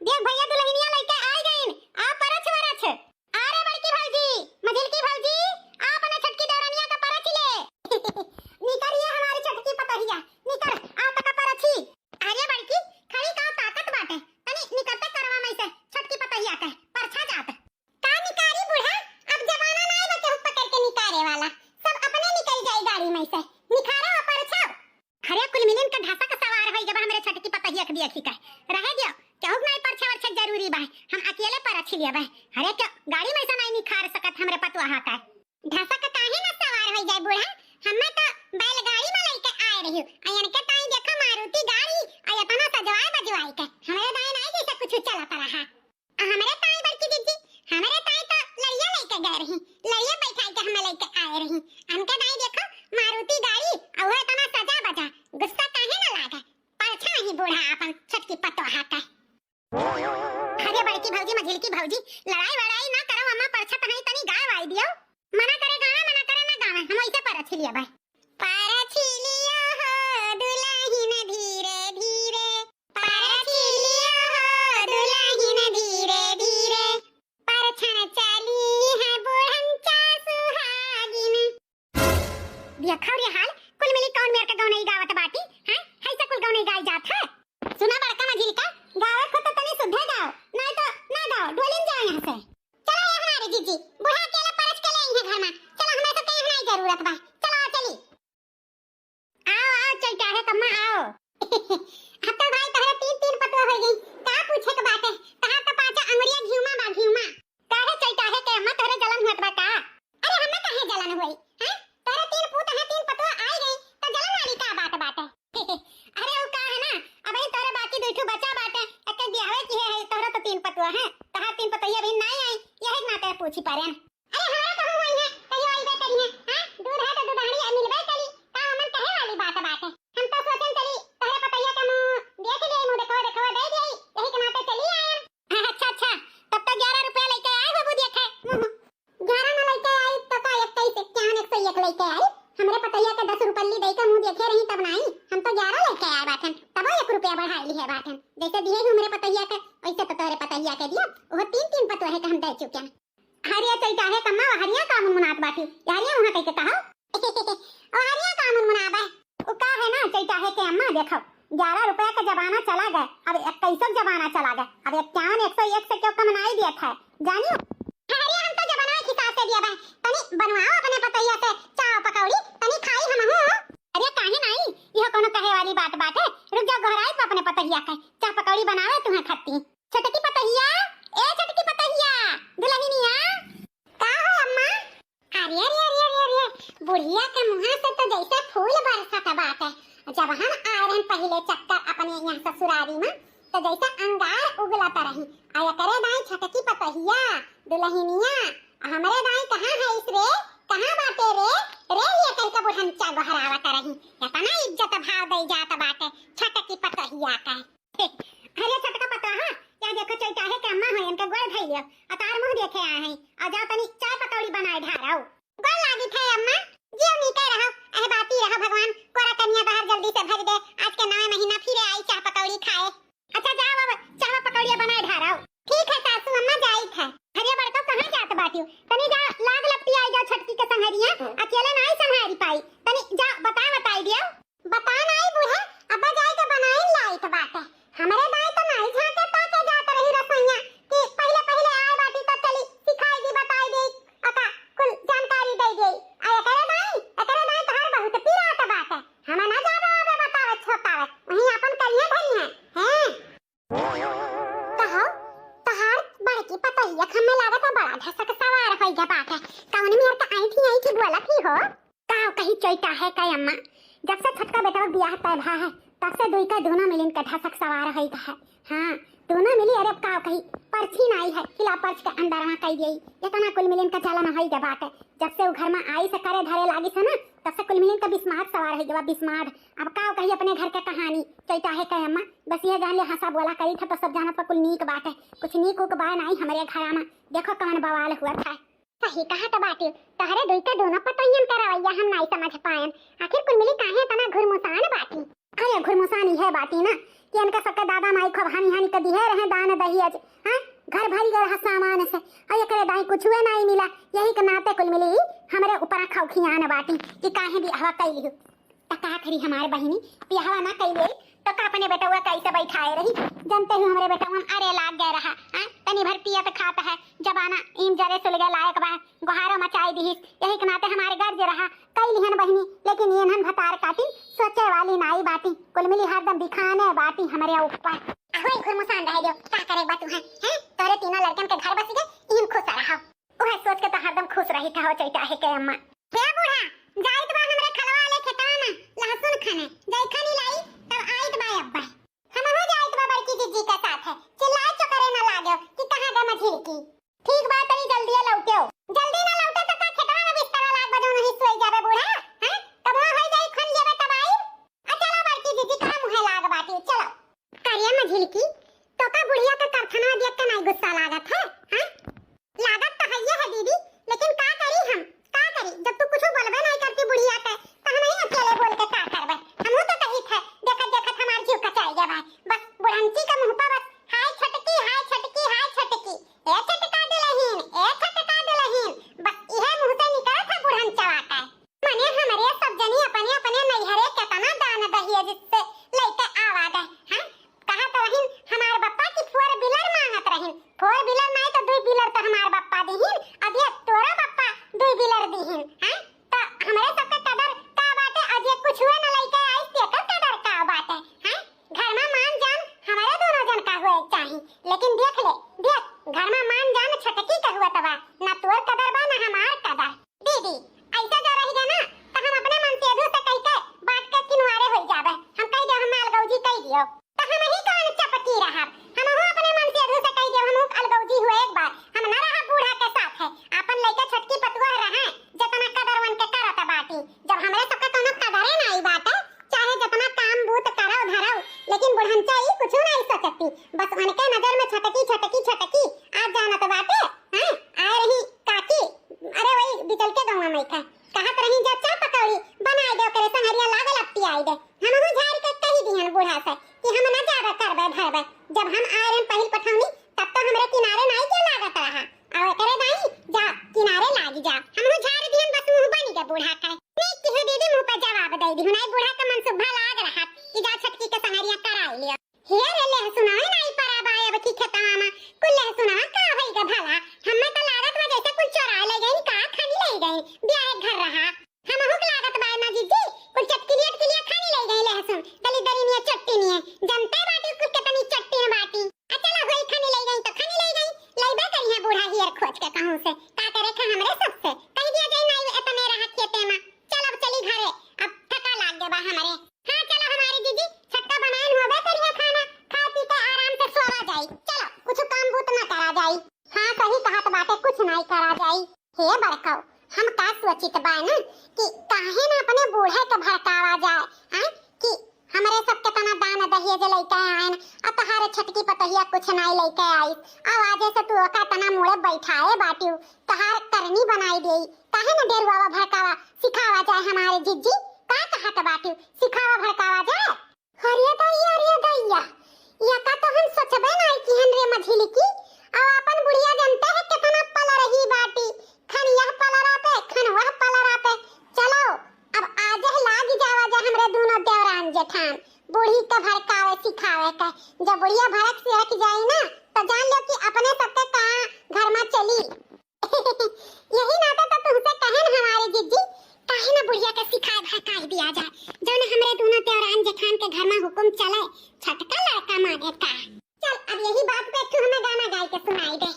देख भैया दुल्हनिया लइके आ गइन। आ परछ वरछ। अरे बड़की भौजी, मझिलकी भौजी, आ अपने छटकी देवरानिया का परछ ले। निकरिए हमारी छटकी पतहिया, निकर आ तक परछी। अरे बड़की, खड़ी का ताकत बाटे। तनी निकरते करवा में से छटकी पतहिया के परछा जात। का निकारी बूढ़ा, अब जमाना नहीं बचे पकड़ के निकारे वाला। सब अपने निकल जाई गाड़ी में से। निखारो परछाओ। हरे कुल मिलन का ढासा का सवार होई जब हमरे छटकी पतहिया के दिया खिका। रहे दियो, केहू नहीं परछा वरछा जरूरी बा। हम अकेले परछ लिया बा। हरे के गाड़ी में से नहीं निखार सकत हमरे पतवाहा का। ढासा का काहे ना सवार होई जाए बूढ़ा। हम्मे तो बैलगाड़ी में लेके आए रही। अयन के ताई देखा मारुति गाड़ी आ इतना सजवाए बजवाई के। हमरे दाई नहीं जैसे कुछ चलत रहा। हमरे ताई बड़की दीदी, हमरे ताई तो लड़िया लेके गए रही। लड़िया बैठाई के हमें लेके आए रही। हमके दाई देखो मारुति गाड़ी और वो इतना सजा बजा। गुस्सा काहे ना लागे। परछा ही बूढ़ा अपन छटकी पतवाहा का। अरे बड़की भौजी, मझिलकी भौजी, लड़ाई वड़ाई ना करो। अम्मा परछा तनी तनी गाय वाई दियो। मना करे गावे, मना करे ना गावे। हम ऐसे परछ लिया भाई। परछ लिया हो दुल्हन धीरे धीरे, परछ लिया हो दुल्हन धीरे धीरे, परछन चली है बुढ़ंचा सुहागिन। देखा रे हाल, कुल मिली कौन मेरे का गाँव नहीं गावत बाटी हैं? ऐसा कुल गाँव नहीं गाई जात है। सुना बड़का मझिलका, गावे को तो तनी शुद्ध गाओ, नहीं तो ना गाओ, ढोलिन जाओ यहाँ से। चलो ये हमारे जीजी, बुढ़ा अकेला परछ के ले हैं घर में। चलो हमें तो कहीं नहीं जरूरत बा। चलो चली। आओ आओ चलता है कम्मा आओ। अब तो भाई तहरे तीन तीन पतवा हो गई। का पूछे के बात है? कहा तो पांच अंगुरिया घिउमा बा घिउमा। काहे चलता है के अम्मा तहरे जलन होत बा का? अरे हमें काहे जलन होई हैं? तहरे तीन पूत है, तीन पतवा आई गई तो जलन वाली का बात है? अरे वो का है ना, अबे तोरे बाकी दुठू बचा बाटे। एक बियाहे की है तोरा तो तीन पतवा है। तहा तीन पतैया भी नहीं आई। यही ना ते पूछी पारे। अरे हमारा तो हुई है, कहियो आई बे करी है। हां दूध है तो दुधानी मिलबे करी। का हमन कहे वाली बात है। हम तो सोचन चली तोरे पतैया का मुंह देख ले, मुंह देखो देखो दे दे। यही के नाते चली आए। अच्छा तब तो 11 रुपया लेके आए बाबू देखे। 11 ना लेके आई तो का 21 लेके आई। हमरे पतैया के 10 रुपया दे के मुंह देखे रही तब नहीं। हम तो 11 लेके आए बाटन, तब 1 रुपया बढ़ाई ली है बाटन। जैसे दिए हमरे पतैया के वैसे तो तोरे पतैया के दियो। वो तीन तीन पतवा है के हम दे चुके हैं। हरिया चलता है कम्मा, हरिया का मुनात बाटी। हरिया वहां कह के कहो। हरिया का मुनाबा ओ का है ना चलता है के अम्मा देखो 11 रुपया का जमाना चला गया। अब 21 जमाना चला गया। अब 51 101 से क्यों कम नहीं दिया था जानियो। हरिया हम तो जमाना के हिसाब से दिया बा। तनी बनवाओ अपने पतैया से चाव पकौड़ी, तनी खाई हम हो। अरे काहे नहीं, यह कोनो कहे वाली बात है। रुक जाओ घराई पे अपने पतैया के चाव पकौड़ी बनावे तुम्हें खत्ती। छटकी पतैया, ए छटकी पतैया, दुल्हनिया का हो अम्मा? अरे बुढ़िया के मुंह से तो जैसे फूल बरसत बाटे। जब हम आए रहे पहले चक्कर अपने यहाँ ससुरारी में तो जैसे अंगार उगलत रही। आया करे दाई छटकी पतहिया दुल्हनिया, हमरे दाई कहाँ है इस रे? कहाँ बाटे रे? रे ये कल का बुढ़ंचा गहरावत रही। इतना इज्जत भाव दे जात बाटे छटकी पतहिया का। अरे छटका पतहा क्या देखो चलता है कि अम्मा है इनके गोड़ धइलियो अतार मुंह देखे आ है। आ जाओ तनी चाय पकौड़ी बनाए ढाराओ। गोड़ लागी थे अम्मा, जीव नीके रहो, अहे बाती रहो भगवान। कोरा कन्या बाहर जल्दी से भज दे। आज के नया महीना फिर आई चाय पकौड़ी खाए। अच्छा जाओ अब चाय पकौड़ी बनाए ढाराओ। ठीक है सासू अम्मा जाई थे। अरे बड़का कहां जात बाटियो? तनी जा लाग लपटी आई जाओ छटकी के संगरिया। अकेले नहीं संभारी पाई। तनी जा बताई दियो। बता नहीं बूढ़ा, अब्बा जाई के बनाई लाइट बाटे। हमरे दाई तो नहीं झाके ताके जात रही रसोइया कि पहले आए बाटी तो चली सिखाई दी बताई दी अका कुल जानकारी दे गई। आ एकरे दाई तोहर बहुत पीरात बाटे। हम ना जाबो अब बतावे छोटावे वही अपन करिए धरी हैं। कहो तोहर बड़की पतैया हमें लागत बड़ा धसक सवार होई जा बाटे। कौन मेर का आई थी बोला थी हो का कहीं चलता है का अम्मा? जब से छटका बेटा बियाह तय भा है तब से दुई का दोनों मिलिन का धसक सवार होई है। हां दोनों मिली। अरे का कहीं परछी नहीं है किला परछ के अंदर में कह गई। इतना कुल मिलिन का चलन होई जा बाटे। जब से वो घर में आई से करे धरे लागी से ना तब से कुल मिलिन का बिस्मार्ट सवार है जवाब बिस्मार्ट। अब का कहीं अपने घर के कहानी चलता है का अम्मा? बस ये जान ले हंसा बोला करी था तो सब जाना पर कुल नीक बात है। कुछ नीक उक बा नहीं हमारे घर में। देखो कौन बवाल हुआ था। सही कहा तो बाटी तहरे दुई का दोनों पतैयन करवैया हम नहीं समझ पायन। आखिर कुल मिली काहे तना घुरमुसान बाटी। अरे घुरमुसानी है बाटी ना कि इनका सबका दादा माई खब हानि हानि कदी है रहे दान दहियज हां घर भरी गए सामान से अये करे दाई कुछ हुए नहीं मिला यही के नाते कुल मिली हमरे ऊपर खौखियान बाटी कि काहे भी हवा कैली त का करी हमारे बहिनी बियाह ना कैले तो का अपने बेटवा कैसे बैठाए रही जानते हो हमरे बेटवा अरे लाग गए रहा हां तनी भर पिया तो खाता है जबाना इन जरे सुल गए लायक बा गोहारो मचाई दी यही के नाते हमारे गर्ज रहा कैली हन बहिनी लेकिन येनहन भतार काटी सोचे वाली नाई बाटी कुल मिली हरदम दिखाने बाटी हमरे ऊपर ahoy घुरमुसान रह गयो का करे बा तू हैं तोरे तीनों लड़कन के घर बस गए इन खुश रहा ओहे सोच के तो हरदम खुश रही था हो चैता है के अम्मा हे बूढ़ा जाइत बा हमरे खलवा ले खेताना लहसुन खाने जाई खानी लाई तब आइत बा अब्बा हम हो जाइत बा बड़की जीजी के साथ है चिल्लाए तो करे ना लागो कि कहां गए मझिल की ठीक बात तनी जल्दी लौटो जल्दी ना लौटे तो का खेतवा में बिस्तर लाग बजो नहीं सोई जावे बूढ़ा हैं तब हो जाई खन लेबे तब आई आ चलो बड़की जीजी का मुहे लाग बाटी चलो करिया मझिल की तो का बुढ़िया का कारखाना देख के नहीं गुस्सा लागत है हैं लागत तो है ये है दीदी लेकिन का करी हम का करी जब तू कुछ बोलबे नहीं करती बुढ़िया के तो हम नहीं अकेले बोल के का करबे हम तो कही थे देखत देखत हमार जीव कचाई गया भाई बस बुढ़ंची का मुंह पर बस हाय छटकी हाय छटकी हाय छटकी ए छटका दिलहीन बस इहे मुंह से निकला था बुढ़ंचा वाका मने हमरे सब जनी अपने अपने नैहरे के तना दान दहिए जिससे लेके आवा गए हैं कहा तो रहिन हमार बप्पा की 4 व्हीलर मांगत रहिन 4 व्हीलर नहीं तो 2 व्हीलर तो हमार बप्पा दीहिन अब ये तोरा बप्पा 2 व्हीलर दीहिन हैं तो हमरे सबके कदर का बाटे आज ये कुछ हुए न लइके आई से का कदर का बाटे हैं घर में मान जान हमारे दोनों जन का हुए चाहिए लेकिन देख ले देख घर में मान जान छटकी का हुआ तबा ना तोर कदर बा ना हमार कदर दीदी ऐसा जो रही ना तो हम अपने मन से अधू से कह के बात के किनवारे हो जावे हम कह दे हम अलगौजी कह दियो तो हम ही कौन चपकी रहा हम हो अपने मन से अधू से कह दे हम अलगौजी हुए एक बार हम ना रहा बूढ़ा के साथ है अपन लइका छटकी पतुआ रहा जतना कदरवन के करत बाटी जब हमरे सबका कोनो कदरे नहीं बाटे चाहे जतना काम बूत करो धरो लेकिन बुढ़ंचा ही कुछ नहीं सकती बस उनके नजर में छटकी छटकी छटकी आज जानत बाटे हैं आ रही काकी अरे वही बिचल के गवा में का कहत रही जा चा पकौड़ी बनाए दे करे संहरिया लागल अपती आई दे हम हो झाड़ के कही दिहन बूढ़ा से कि हम ना जाबे करबे धरबे जब हम आए रन पहिल पठौनी तब तो हमरे किनारे नहीं के लागत रहा और करे दाई जा किनारे लागी जा हम हो झाड़ दिहन बस मुंह बनी गए बूढ़ा का नहीं कि दीदी मुंह पे जवाब दे दी नहीं बूढ़ा का मन सुभा लाग रहा कि जा छटकी के संहरिया कराई लियो हे रे ले सुनाओ नहीं परा बाय अब की खेतवा में कुल ले सुनाओ का होई ग भला हमें तो लागत में जैसे कुछ चोरा ले गई का खानी ले गई ब्याह घर रहा हम हुक लागत बाय ना जीजी कुछ चटकिलियट के लिए खानी ले गई लहसुन दली दली ने चट्टी ने जनता बाटी कुछ कितनी चट्टी ने बाटी चला होई खानी ले गई तो खानी ले गई लेबे करिया बूढ़ा हियर खोज के कहूं से का करे के हमरे सबसे कह दिया जाए नहीं इतने रहा खेते में चल अब चली घरे अब थका लाग गए बा हमरे हां चलो हमारी दीदी छट्टा बनाएन होबे करिया खाना खा पी के आराम से सोवा जाई चलो कुछ काम बूत ना करा जाई हां सही कहत बाटे कुछ नहीं करा जाई हे बड़काओ हम का सोचित बा ना कि काहे ना अपने बूढ़े के भड़कावा जाए हैं कि हमरे सबके तना दान दहिए जे लइके आएन आ तहारे छटकी पतहिया कुछ नहीं लइके आई आवाजे से तू ओका तना मुड़े बैठाए बाटियो तहार करनी बनाई देई काहे ना डेरवावा भड़कावा सिखावा जाए हमारे जिज्जी का कहत बाटियो सिखावा भड़कावा जाए हरिया दैया या का तो हम सोचबे नहीं कि हनरे मझिली की और अपन बुढ़िया जनते है कितना पल रही बाटी खन यह पलरा पे खन वह पलरा पे चलो अब आज लाग जावा जा हमरे दोनों देवरान जेठान बूढ़ी के भड़कावे सिखावे के जब बुढ़िया भड़क से हट जाई ना तो जान लो कि अपने सबके कहां घर में चली यही नाता तो तुमसे कहन हमारे जिज्जी काहे ना बुढ़िया के सिखाए भड़काई दिया जाए जौन हमरे दोनों देवरान जेठान के घर में हुकुम चले छटका लड़का मांगे का चल अब यही बात पे तू हमें गाना गाई के सुनाई दे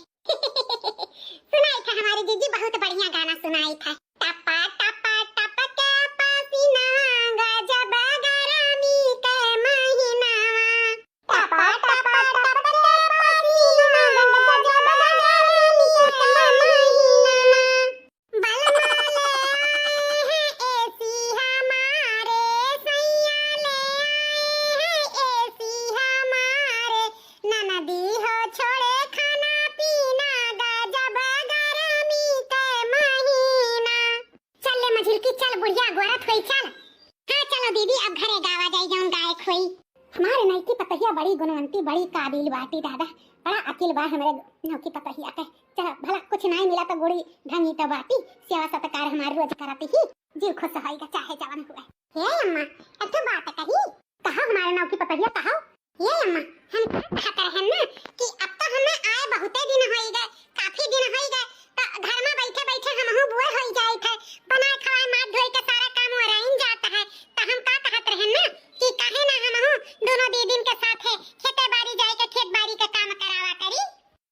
सुनाई था हमारी जीजी बहुत बढ़िया गाना सुनाई था टपा टपा टपा के पसीना गजब गरमी के महीना टपा टपा टपा के पसीना गजब गरमी के महीना बलमा ले आए हैं एसी हमारे सैया ले आए हैं एसी हमारे ननदी हो बड़ी गुणवंती बड़ी काबिल बाटी दादा, बड़ा अकिल बा हमरे नौकी पतहिया के। चल भला कुछ नहीं मिला तो गोड़ी ढंगी तो बाटी, सेवा सत्कार हमारे रोज करती ही, जीव खुश होएगा चाहे जवन हुए। हे अम्मा अब तो बात कही, कहा हमारे नौकी पतहिया कहा। ये अम्मा हम कहते रहे ना कि अब तो हमें आए बहुते दिन होई गए, काफी दिन होई गए, तो घर में बैठे बैठे हमहु बुआ होई जाई थे, बना खाए मार धोई के सारा काम हो रही जाता है। तो हम का कहते रहे ना कि काहे ना हमहु दोनों दीदी के साथ है खेते बाड़ी जाए के खेत बाड़ी का काम करावा करी।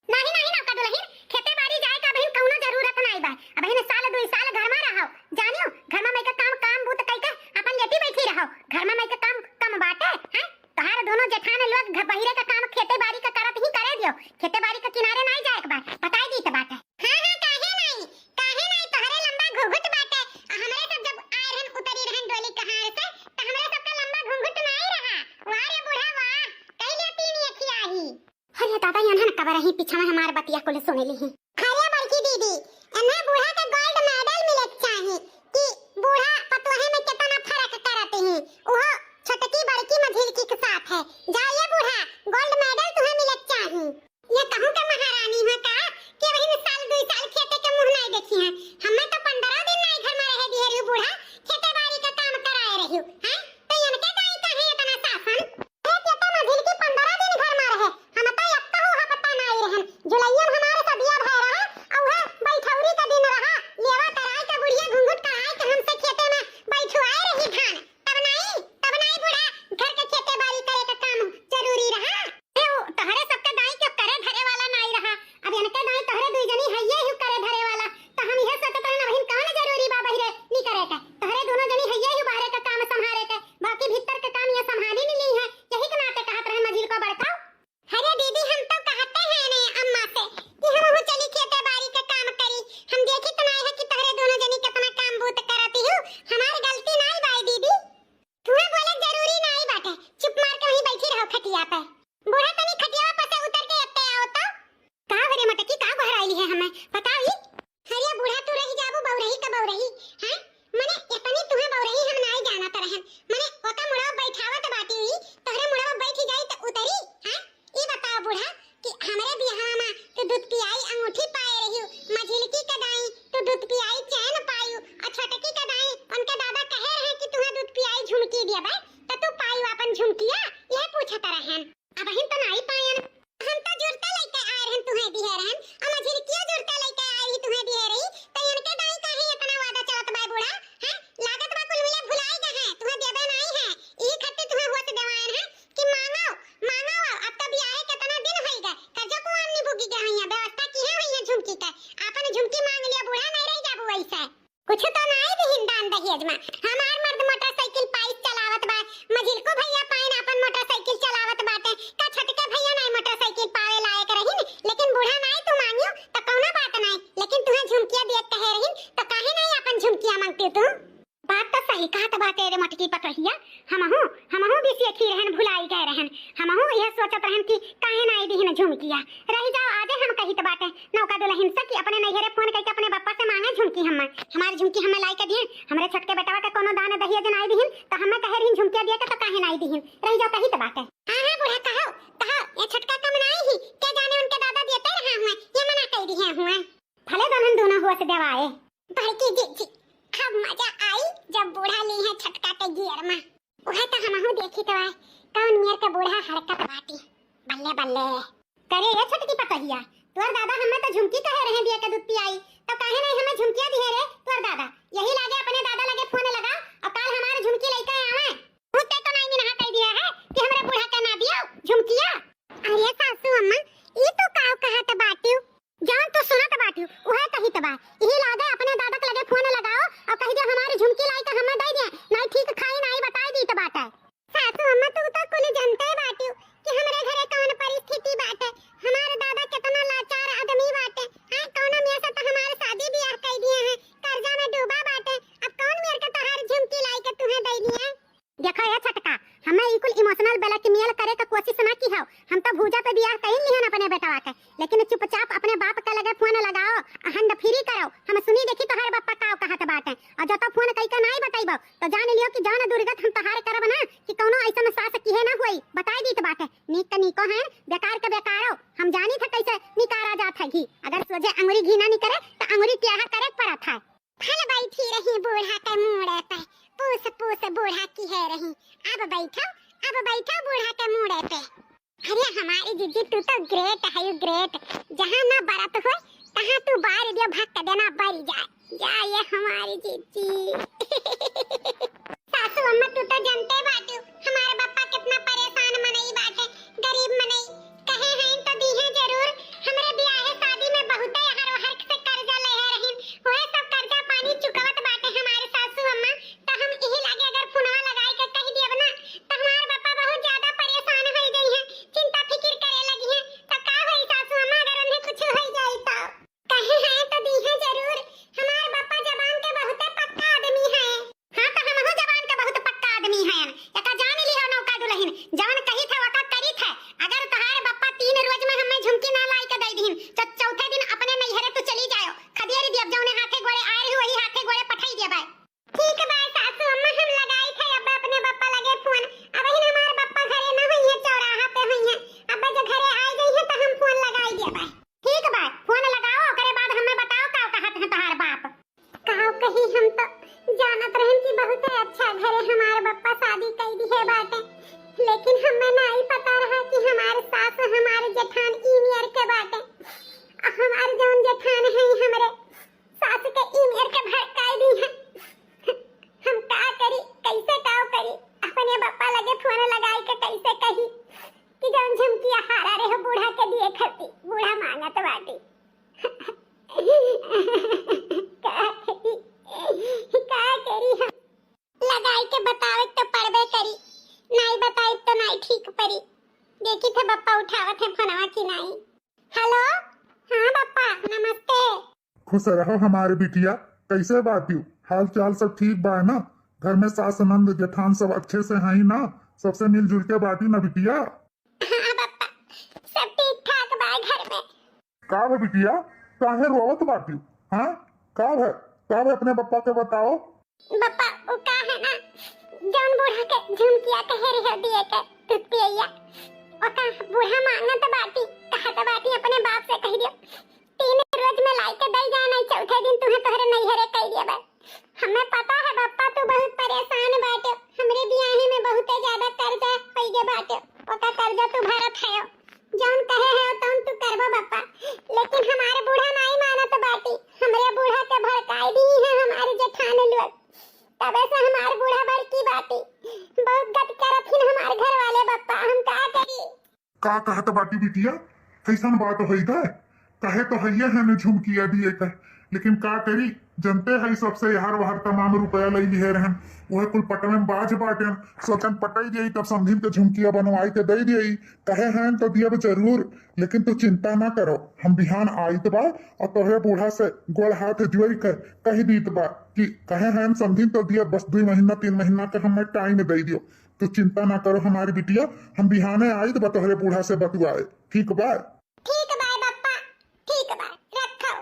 नहीं नहीं ना कदुलहिन, खेते बाड़ी जाए का बहन कौनो जरूरत नहीं बा। अब बहन साल 2 साल घर में रहो, जानियो घर में मैं का काम बूत कई के अपन लेटी बैठी रहो, घर में मैं का काम कम बाटे हैं। तोहार दोनों जेठान लोग घर बहिरे का काम खेते बाड़ी का करत ही करे दियो, खेते बाड़ी के किनारे नहीं जाए के बा, बताई दी त बाटे। हां हां काहे नहीं तोहरे लंबा घुंघट बाटे, हमरे सब जब आए रहन उतरी रहन डोली कहां से त हमरे सब का लंबा घुंघट नहीं रहा। वाह रे बूढ़ा वाह, कई लेती नहीं अखियाही। अरे दादा यहां न कबर रही पीछे में हमार बतिया को सुनेली ही। अरे बड़की दीदी एना बूढ़ा का गोल्ड मेडल मिले चाहिए कि बूढ़ा पतोहे में कितना फर्क करते हैं। ओहो छोटकी बड़की मझिलकी के साथ है, जाइए बूढ़ा गोल्ड मेडल तुम्हें मिले चाहिए। ये कहूं के महारानी है का कि वही साल 2 साल खेते के मुंह नहीं देखी है, हमें तो 15 दिन नहीं घर में रह दिए रे बूढ़ा, खेते बाड़ी का काम कराए रही हूं हैं। तो इनके दाई काहे इतना शासन, ए केता मझिलकी 15 दिन घर में रहे, हम तो एक तो हो पता नहीं रहन। जुलाइया हमारे सदिया भय रहा और वह बैठौरी का दिन रहा, लेवा कराए के बुढ़िया घुंघट कराए के हमसे खेते में बैठवाए रही धान। तब नहीं बूढ़ा घर के खेते बाड़ी करे का काम जरूरी रहा। ए ओ तहरे सबके दाई के करे धरे वाला नहीं रहा, अब इनके दाई तहरे दुई जनी हइये ही करे धरे वाला। तो हम यह सोचत रहन वहिन कौन जरूरी बा बहिरे नी करे के, तहरे दोनों जनी हइये ही बाहरे का काम संभाले के, बाकी भीतर के काम ये संभाली नहीं ली है। यही के नाते कहत रहे मझिल को बड़काओ। अरे दीदी हम तो कहते हैं ने अम्मा से कि हम हो चली खेते बाड़ी का काम करी, हम देखी तो नहीं है कि तहरे दोनों जनी कितना काम बूत करती हो, हमारी गलती नहीं बाई दीदी। तुम्हें बोले जरूरी नहीं बाटे, चुप मार के वहीं बैठी रहो खटिया पे। बूढ़ा तनी खटिया पे से उतर के अत्ते आओ तो का भरे मटकी का बहराइली है हमें बताई। अरे बूढ़ा तू रही जाबू बौरही का बौरही हैं, माने इतनी तुम्हें बौरही हम नहीं जाना त रहन, माने ओका मुड़ा बैठावत बाटी हुई तोहरे मुड़ा बैठी जाई त उतरी हैं। ई बताओ बूढ़ा कि हमरे बियाह में तो दूध पियाई अंगूठी पाए रही, मझिलकी का दाई तो दूध पियाई चैन पायू, और छोटकी का दाई उनके दादा कहे रहे कि तुम्हें दूध पियाई झुमकी दिया बे, तो तू पायू अपन झुमकिया यह पूछत रहन। अब हम तो नहीं पायन, हम तो जुरता लेके आए रहन तुम्हें दिए रहन, और मझिलकिया जुरता लेके आई रही तुम्हें दिए रही, तो इनके दाई काहे इतना वादा चलत बा बूढ़ा हैं। लागत बा कुल मिला भुलाई गए हैं, तुम्हें देबे नहीं है, ई खत्ते तुम्हें होत देवायन है कि मांगो मांगो। अब तो बियाह कितना दिन होई गए, कर्जा को आमनी भुगी गए हैं, व्यवस्था की है भैया झुमकी का, आपन झुमकी मांग लिया बूढ़ा नहीं रह जाबू ऐसा कुछ तो नहीं दिहिन दान दहेज में। हमार मर्द मोटरसाइकिल पाइस चलावत बा, मझिल को भैया पाइन अपन मोटरसाइकिल चलावत बाटे, का छटके भैया नहीं मोटरसाइकिल पावे लायक रहिन, लेकिन बूढ़ा नहीं तू मांगियो तो कौनो बात नहीं, लेकिन तुम्हें झुमकिया दियत कहे रहिन तो काहे नहीं अपन झुमकिया मांगती तू। बात तो सही कहत बाटे रे मटकी पतहिया, हमहु भी सीखी रहन भुलाई गए रहन, हमहु यह सोचत रहन कि काहे नहीं दिहिन झुमकिया। रही जाओ आजे हम कही तो बाटे नौका दुल्हन से कि अपने नैहरे फोन करके अपने पापा से मांगे झुमकी, हमारी झुमकी हमें लाई के दिए, हमरे छोटके बेटावा के कोनो दान दहेज नहीं दिहिन तो हमें कहे रहिन झुमकिया दिए के तो काहे नहीं दिहिन। रही जाओ कही तो बाटे। हां बूढ़ा कहो ये छोटका कम नहीं ही के जाने उनके दादा देते रहा हुए, ये मना कह दिए हुए भले दोनों हुआ से देवाए। बड़की जी अब मजा आई जब बूढ़ा ली है छटका के गियर में, वह तो हमहु देखी तो है कौन मेर के बूढ़ा हरकत बाटी बल्ले बल्ले करे। ये छटकी पतहिया तोर दादा हमें तो झुमकी कहे रहे दिया के दूध पियाई, तो काहे नहीं हमें झुमकिया दिए रे तोर दादा। यही लागे अपने दादा लगे फोन लगा और कल हमारे झुमकी लेके आवे, होते तो नहीं मिनहा कह दिया है कि हमरे बूढ़ा के ना दियो झुमकिया। अरे सासू अम्मा ई तो काव कहत बाटी जान तो सुनत बाटी वह कही तबा, यही लागे अपने दादा के लगे फोन लगाओ और कह दे हमारी झुमकी लाई के हमें दे दे, नहीं ठीक खाई नहीं बताई दी तो बात है। सासू अम्मा तू तो कुल जानते बाटी कि हमरे घरे कौन परिस्थिति बाटे, हमारे दादा कितना लाचार आदमी बाटे हैं, कौन मेरे से तो हमारे शादी ब्याह कर दिए हैं, कर्जा में डूबा बाटे, अब कौन मेरे के तोहार झुमकी लाई के तुम्हें दे दिए। देखो ये छटका हमें इकुल इमोशनल ब्लैकमेल करे का कोशिश ना की हो, कहीं नहीं अपने बेटवा के, लेकिन चुपचाप अपने बाप का लगे फोन लगाओ, हंड फ्री करो, हम सुनी देखी तोहार बापा का कहत बाटे। और जब तक फोन कई का नहीं बताइबो तो जान लियो कि जान दुर्गत हम तहार करब ना कि कोनो ऐसा सास किहे ना होई, बताई दीत बाटे। नीक का नीको है, बेकार के बेकारो, हम जानी था कैसे निकारा जात है घी। अगर सोझे अंगुरी घी ना निकरे तो अंगुरी त्याह करे पड़त है। फल बैठी रही बूढ़ा के मुड़े पे, पूस पूस बूढ़ा की है रही, अब बैठो बूढ़ा के मुड़े पे। अरे हमारी जीजी तू तो ग्रेट है, यू ग्रेट। जहाँ ना बरत हो तहाँ तू बार दियो भक्त देना बरी जाए ये हमारी जीजी। सासू अम्मा तू तो जानते बाटू हमारे पापा कितना परेशान मनई बाटे, गरीब मनई कहे हैं तो दी है जरूर। हमरे ब्याह शादी में बहुत हर हर से कर्जा ले रही, वह सब कर्जा पानी चुकावत बाटे हमारे सासू अम्मा। तो हम यही लागे अगर फोनवा लगाई के कह दियब ना तो हमारे पापा बहुत ज्यादा परेशान हो गई हैं, चिंता फिक्र करे लगी हैं। तो का होई सासू अम्मा अगर उन्हें कुछ हो जाए तो कहे हैं तो दी है जरूर। हमारे पापा जबान के बहुत पक्का आदमी है। हां तो हम हो जबान के बहुत पक्का आदमी हैं। एका जान लियो नौका दुल्हन जवन कही था वका करी था। अगर तहारे पापा 3 रोज में हमें झुमकी ना लाई के दे दीन तो चौथे दिन अपने नैहरे तो चली जाओ, खदियारी दियब जौने हाथे गोड़े आए ही वही हाथे गोड़े पठाई देबे। ठीक बा सासू अम्मा हम लगाई थे अब अपने पापा लगे फोन। अब ही हमारे पापा घरे न होई है, चौराहा पे होई है। अब जब घरे आ गई है तो हम फोन लगाई देबे। ठीक बा फोन लगाओ, ओकरे बाद हमें बताओ का कहत है तहार बाप। काओ कही हम तो जानत रहन कि बहुत अच्छा घरे हमारे पापा शादी कई दी है बाटे, लेकिन हमें नहीं पता रहा कि हमारे सास हमारे जेठान ईमियर के बाटे। हमारे जौन जेठान है हमरे सास के ईमियर के भड़काई दी है। हम का करी कैसे काओ करी, अपने पापा लगे फोन लगाई के कैसे कही कि जौन झुमकिया हारा रे हो बूढ़ा के दिए खती, बूढ़ा मांगत बाटी। का करी हम लगाई के बतावे तो पड़बे करी, नहीं बताई तो नहीं ठीक परी। देखी थे पापा उठावत है फोनवा की नहीं। हेलो हाँ पापा नमस्ते। खुश रहो हमारे बिटिया, कैसे बाटी हाल चाल सब ठीक बा ना? घर में सास नंद जेठान सब अच्छे से हैं ना? सबसे मिलजुल के बाटी ना बिटिया? हाँ पापा सब ठीक ठाक बा घर में। का है बिटिया काहे रोवत बाटी? हाँ का है अपने पापा के बताओ। पापा वो का है ना जौन बूढ़ा के झुमकिया कहे रहे दिए के दूध पियैया ओका बूढ़ा मांगत बाटी, कहत बाटी अपने बाप से कह दियो 3 रोज में लाई के दई जाए, नहीं चौथे दिन तुम्हें तोहरे नैहरे कह दिया। हमें पता है पापा तू बहुत परेशान बाटे, हमरे बियाहे में बहुत ज्यादा कर्जा पई गे बाटे, ओका कर्जा तू भरत है जौन कहे है तौन तू करबो पापा। लेकिन हमारे बूढ़ा नहीं मानत बाटी, हमरे बूढ़ा के भड़काई दी है हमारे जेठान लोग। तबे से हमारे बूढ़ा बड़की बाटी बहुत गट करथिन हमारे घर वाले पापा। हम का करी? का कहत बाटी बिटिया कैसन बात होई गए? कहे तो हइये है ने झुमकिया दिए कहे, लेकिन का करी जनते है सबसे यार वहार तमाम रुपया ले लिए रहन, वह कुल पटवे में बाज बाटेन, सोचन पटाई दिए तब समझिन के झुमकिया बनवाई के दे दिए। कहे हैं तो दियब जरूर, लेकिन तू चिंता ना करो, हम बिहान आइत बा और तोहरे बूढ़ा से गोड़ हाथ जुड़ी कर कह दीत बा कि कहे हैं समझिन तो दिया, बस 2 महीना 3 महीना के हमें टाइम दे दियो। तू चिंता ना करो हमारी बिटिया, हम बिहाने आइत बा तोहरे बूढ़ा से बतवाए। ठीक बा? ठीक बा पापा, ठीक बा रखो।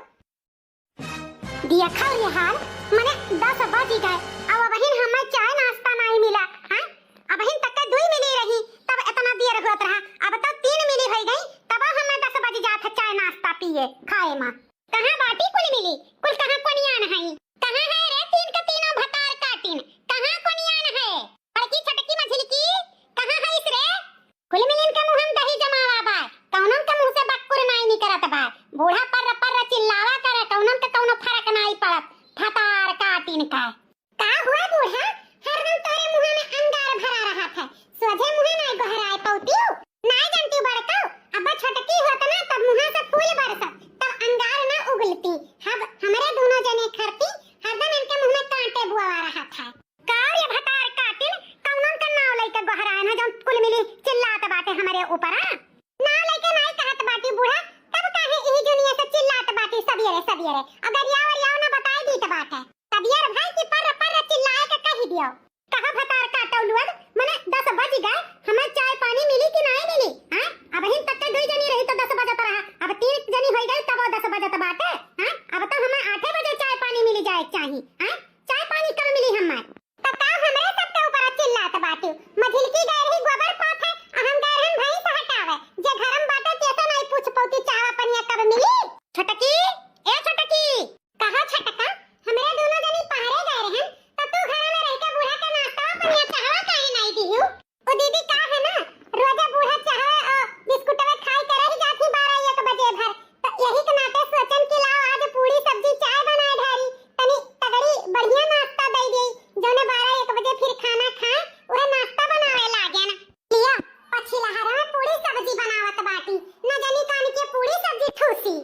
दिया खाओ ये हाल मने 10 बज गए, अब बहिन हमें चाय नाश्ता नहीं मिला। हां अब बहिन तक के 2 मिली रही तब इतना देर होत रहा, अब तो 3 मिली हो गई तब हमें 10 बज जात है चाय नाश्ता पिए खाए मां। कहां बाटी कुल मिली, कुल कहां कोनियान है? कहां है रे 3 के तीनों भतार काटिन, कहां कोनियान है? बड़की छटकी मझिल की कहां है इस रे? कुल मिलन के मुंह में दही जमावा बा, कौनन के मुंह से बक्कुर नहीं निकलत बा। बूढ़ा पर चिल्लावा करे, कौनन के कौनो फर्क नहीं पड़त। भतार काटिन का हुआ बूढ़ा? हरदम तोरे मुंह में अंगार भरा रहा था, सोझे मुंह नहीं गहराए पौतियो नहीं जानती बड़का। अब छटकी होत ना तब मुंह से फूल बरसत, तब अंगार ना उगलती। अब हमरे दोनों जने खरती हरदम इनके मुंह में कांटे बुआ रहा था। कार्य भतार काटिन कौनन का नाव लेके गहराए ना जब कुल मिली चिल्लात बाटे हमरे ऊपर। नाव लेके नहीं कहत बाटी बूढ़ा, तब काहे इही दुनिया से चिल्लात बाटी सवेरे अगर याव ना बताई दी त बात है। तबियर भाई की पर चिल्लाए के कही दियो। कहा भतार काटौ लुअन मने 10 बज गए, हमें चाय पानी मिली कि नहीं मिली? हां अब हिन तक के 2 जनी रही तो 10 बजे रहा, अब 3 जनी हो गई तब 10 बजे बाटे। हां अब तो हमें 8 बजे चाय पानी मिल जाए चाहिए। हां चाय पानी कब मिली हमें? तब का हमरे सबके ऊपर चिल्लात बाटे। मझिलकी गए रही गोबर पाथे, हम गए रहन भैंस हटावे, जे घरम बाटे ते तो नहीं पूछ पौती चाय पनिया कब मिली। छोटकी ए छोटकी कहां छटका? हमरे दोनों जनी पहरे गए रहन तो तू घर में रह के बूढ़ा के नाश्ता पनिया चाहवा काहे नहीं दिहु? ओ दीदी का है ना रोजा बूढ़ा चाहवा बिस्कुट में खाई करे ही जाती 12-1 बजे भर, तो यही के नाते सोचन कि लाओ आज पूरी सब्जी चाय बनाए ढारी तनी तगड़ी बढ़िया नाश्ता दे दी, जौने 12-1 बजे फिर खाना खाए वह नाश्ता बनावे लागे ना। लिया पछिला हरा में पूरी सब्जी बनावत बाटी, न जानी कान के पूरी सब्जी ठूसी।